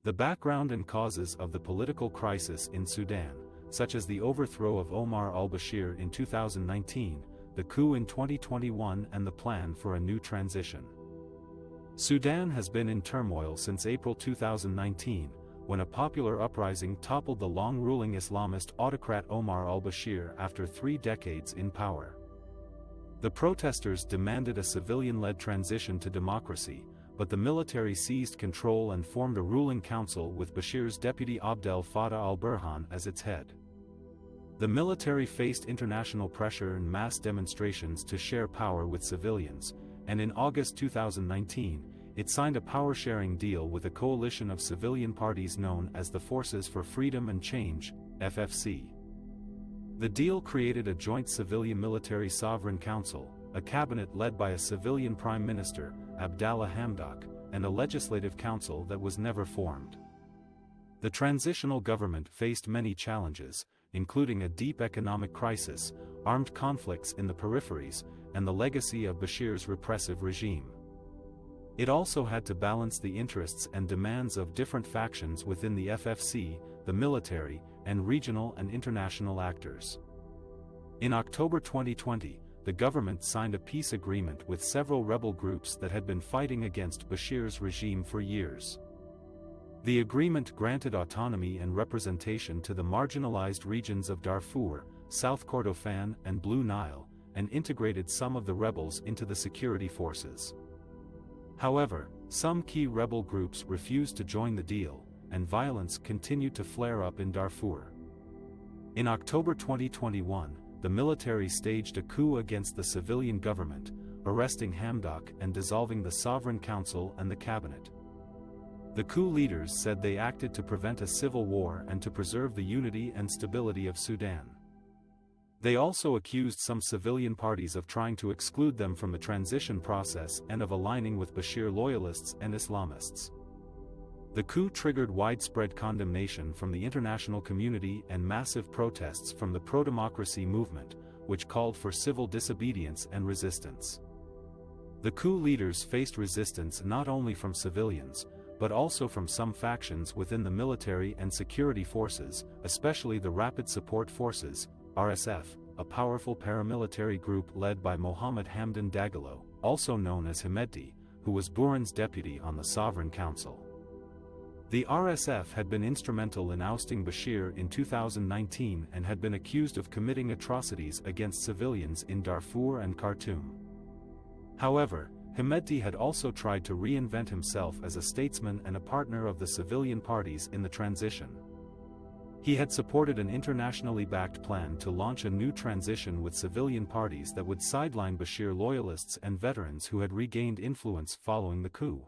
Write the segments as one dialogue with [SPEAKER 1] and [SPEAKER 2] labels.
[SPEAKER 1] The background and causes of the political crisis in Sudan, such as the overthrow of Omar al-Bashir in 2019, the coup in 2021 and the plan for a new transition. Sudan has been in turmoil since April 2019, when a popular uprising toppled the long-ruling Islamist autocrat Omar al-Bashir after 3 decades in power. The protesters demanded a civilian-led transition to democracy, but the military seized control and formed a ruling council with Bashir's deputy Abdel Fattah al-Burhan as its head. The military faced international pressure and mass demonstrations to share power with civilians, and in August 2019, it signed a power-sharing deal with a coalition of civilian parties known as the Forces for Freedom and Change, FFC. The deal created a joint civilian-military sovereign council, a cabinet led by a civilian prime minister, Abdallah Hamdok, and a legislative council that was never formed. The transitional government faced many challenges, including a deep economic crisis, armed conflicts in the peripheries, and the legacy of Bashir's repressive regime. It also had to balance the interests and demands of different factions within the FFC, the military, and regional and international actors. In October 2020, the government signed a peace agreement with several rebel groups that had been fighting against Bashir's regime for years. The agreement granted autonomy and representation to the marginalized regions of Darfur, South Kordofan, and Blue Nile, and integrated some of the rebels into the security forces. However, some key rebel groups refused to join the deal, and violence continued to flare up in Darfur. In October 2021, the military staged a coup against the civilian government, arresting Hamdok and dissolving the Sovereign Council and the cabinet. The coup leaders said they acted to prevent a civil war and to preserve the unity and stability of Sudan. They also accused some civilian parties of trying to exclude them from the transition process and of aligning with Bashir loyalists and Islamists. The coup triggered widespread condemnation from the international community and massive protests from the pro-democracy movement, which called for civil disobedience and resistance. The coup leaders faced resistance not only from civilians, but also from some factions within the military and security forces, especially the Rapid Support Forces, RSF, a powerful paramilitary group led by Mohammed Hamdan Dagalo, also known as Hemedti, who was Burhan's deputy on the Sovereign Council. The RSF had been instrumental in ousting Bashir in 2019 and had been accused of committing atrocities against civilians in Darfur and Khartoum. However, Hemedti had also tried to reinvent himself as a statesman and a partner of the civilian parties in the transition. He had supported an internationally backed plan to launch a new transition with civilian parties that would sideline Bashir loyalists and veterans who had regained influence following the coup.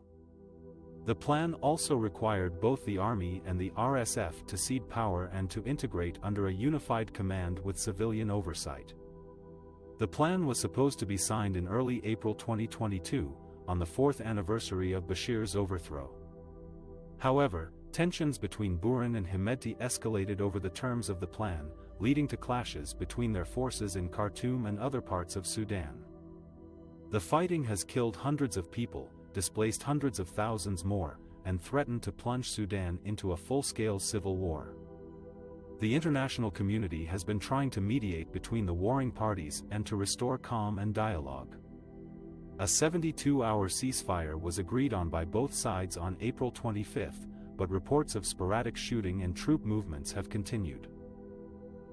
[SPEAKER 1] The plan also required both the army and the RSF to cede power and to integrate under a unified command with civilian oversight. The plan was supposed to be signed in early April 2022, on the 4th anniversary of Bashir's overthrow. However, tensions between Burhan and Hemedti escalated over the terms of the plan, leading to clashes between their forces in Khartoum and other parts of Sudan. The fighting has killed hundreds of people, displaced hundreds of thousands more, and threatened to plunge Sudan into a full-scale civil war. The international community has been trying to mediate between the warring parties and to restore calm and dialogue. A 72-hour ceasefire was agreed on by both sides on April 25, but reports of sporadic shooting and troop movements have continued.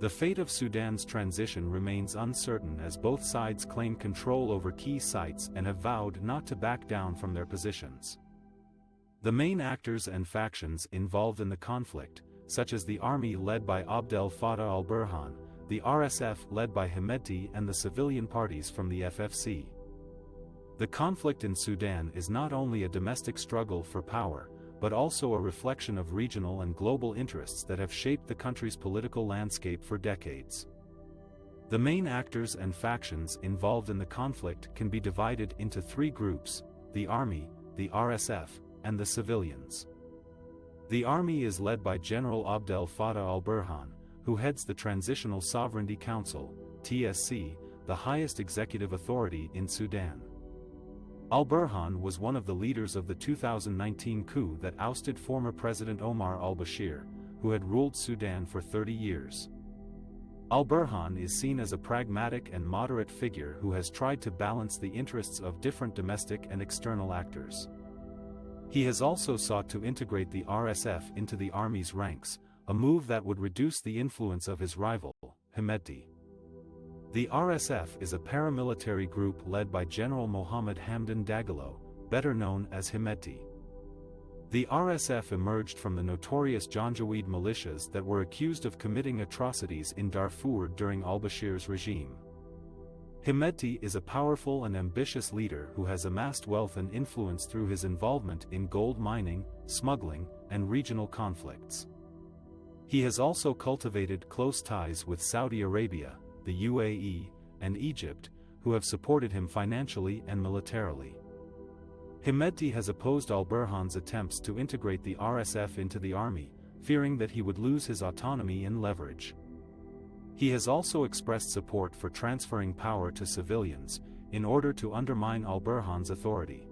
[SPEAKER 1] The fate of Sudan's transition remains uncertain as both sides claim control over key sites and have vowed not to back down from their positions. The main actors and factions involved in the conflict, such as the army led by Abdel Fattah al-Burhan, the RSF led by Hemedti and the civilian parties from the FFC. The conflict in Sudan is not only a domestic struggle for power, but also a reflection of regional and global interests that have shaped the country's political landscape for decades. The main actors and factions involved in the conflict can be divided into 3 groups: the army, the RSF, and the civilians. The army is led by General Abdel Fattah al-Burhan, who heads the Transitional Sovereignty Council, TSC, the highest executive authority in Sudan. Al-Burhan was one of the leaders of the 2019 coup that ousted former President Omar al-Bashir, who had ruled Sudan for 30 years. Al-Burhan is seen as a pragmatic and moderate figure who has tried to balance the interests of different domestic and external actors. He has also sought to integrate the RSF into the army's ranks, a move that would reduce the influence of his rival, Hemedti. The RSF is a paramilitary group led by General Mohammed Hamdan Dagalo, better known as Hemedti. The RSF emerged from the notorious Janjaweed militias that were accused of committing atrocities in Darfur during al-Bashir's regime. Hemedti is a powerful and ambitious leader who has amassed wealth and influence through his involvement in gold mining, smuggling, and regional conflicts. He has also cultivated close ties with Saudi Arabia, the UAE, and Egypt, who have supported him financially and militarily. Hemedti has opposed al-Burhan's attempts to integrate the RSF into the army, fearing that he would lose his autonomy and leverage. He has also expressed support for transferring power to civilians, in order to undermine al-Burhan's authority.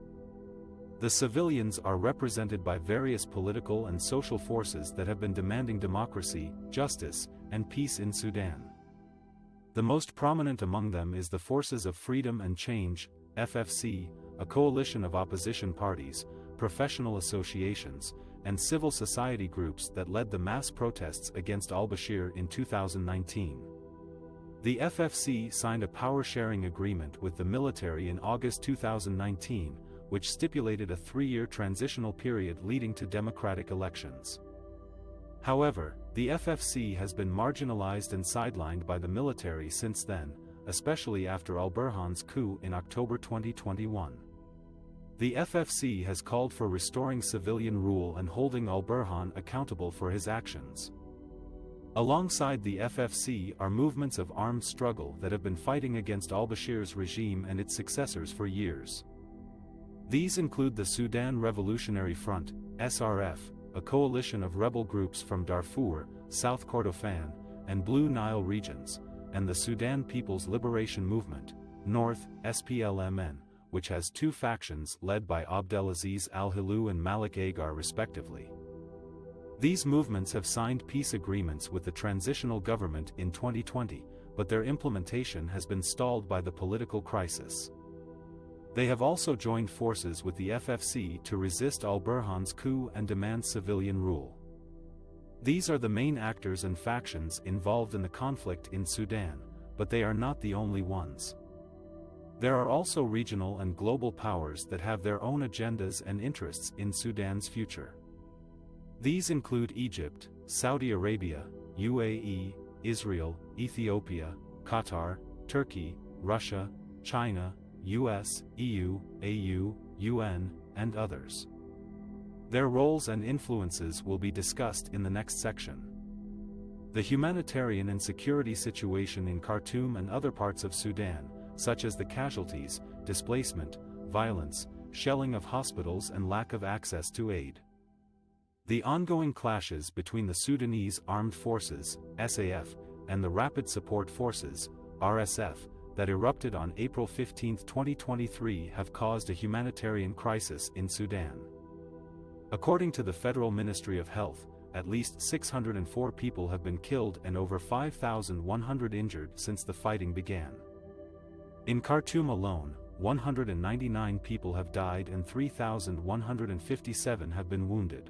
[SPEAKER 1] The civilians are represented by various political and social forces that have been demanding democracy, justice, and peace in Sudan. The most prominent among them is the Forces of Freedom and Change, FFC, a coalition of opposition parties, professional associations, and civil society groups that led the mass protests against al-Bashir in 2019. The FFC signed a power-sharing agreement with the military in August 2019, which stipulated a 3-year transitional period leading to democratic elections. However, the FFC has been marginalized and sidelined by the military since then, especially after al-Burhan's coup in October 2021. The FFC has called for restoring civilian rule and holding al-Burhan accountable for his actions. Alongside the FFC are movements of armed struggle that have been fighting against al-Bashir's regime and its successors for years. These include the Sudan Revolutionary Front, SRF, a coalition of rebel groups from Darfur, South Kordofan, and Blue Nile regions, and the Sudan People's Liberation Movement, North, SPLMN, which has 2 factions led by Abdelaziz al-Hilu and Malik Agar respectively. These movements have signed peace agreements with the transitional government in 2020, but their implementation has been stalled by the political crisis. They have also joined forces with the FFC to resist al-Burhan's coup and demand civilian rule. These are the main actors and factions involved in the conflict in Sudan, but they are not the only ones. There are also regional and global powers that have their own agendas and interests in Sudan's future. These include Egypt, Saudi Arabia, UAE, Israel, Ethiopia, Qatar, Turkey, Russia, China, US, EU, AU, UN, and others. Their roles and influences will be discussed in the next section. The humanitarian and security situation in Khartoum and other parts of Sudan, such as the casualties, displacement, violence, shelling of hospitals and lack of access to aid. The ongoing clashes between the Sudanese Armed Forces, SAF, and the Rapid Support Forces, RSF, that erupted on April 15, 2023 have caused a humanitarian crisis in Sudan. According to the Federal Ministry of Health, at least 604 people have been killed and over 5,100 injured since the fighting began. In Khartoum alone, 199 people have died and 3,157 have been wounded.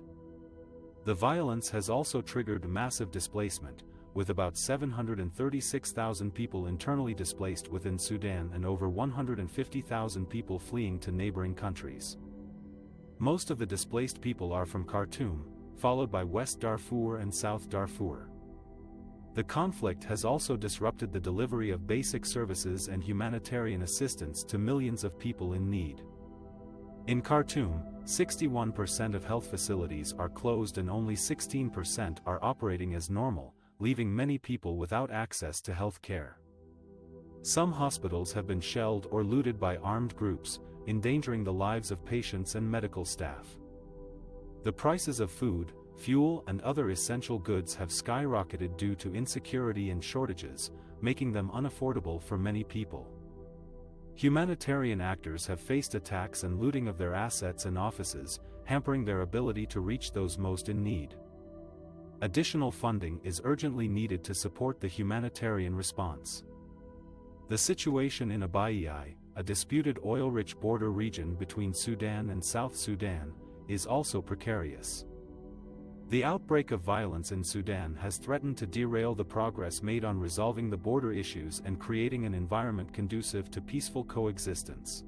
[SPEAKER 1] The violence has also triggered massive displacement, with about 736,000 people internally displaced within Sudan and over 150,000 people fleeing to neighboring countries. Most of the displaced people are from Khartoum, followed by West Darfur and South Darfur. The conflict has also disrupted the delivery of basic services and humanitarian assistance to millions of people in need. In Khartoum, 61% of health facilities are closed and only 16% are operating as normal, leaving many people without access to health care. Some hospitals have been shelled or looted by armed groups, endangering the lives of patients and medical staff. The prices of food, fuel and other essential goods have skyrocketed due to insecurity and shortages, making them unaffordable for many people. Humanitarian actors have faced attacks and looting of their assets and offices, hampering their ability to reach those most in need. Additional funding is urgently needed to support the humanitarian response. The situation in Abyei, a disputed oil-rich border region between Sudan and South Sudan, is also precarious. The outbreak of violence in Sudan has threatened to derail the progress made on resolving the border issues and creating an environment conducive to peaceful coexistence.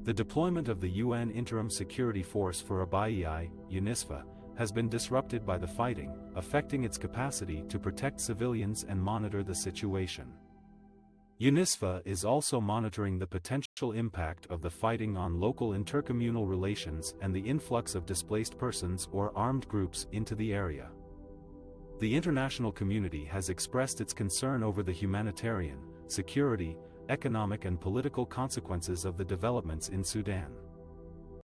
[SPEAKER 1] The deployment of the UN Interim Security Force for Abyei, UNISFA, has been disrupted by the fighting, affecting its capacity to protect civilians and monitor the situation. UNISFA is also monitoring the potential impact of the fighting on local intercommunal relations and the influx of displaced persons or armed groups into the area. The international community has expressed its concern over the humanitarian, security, economic and political consequences of the developments in Sudan.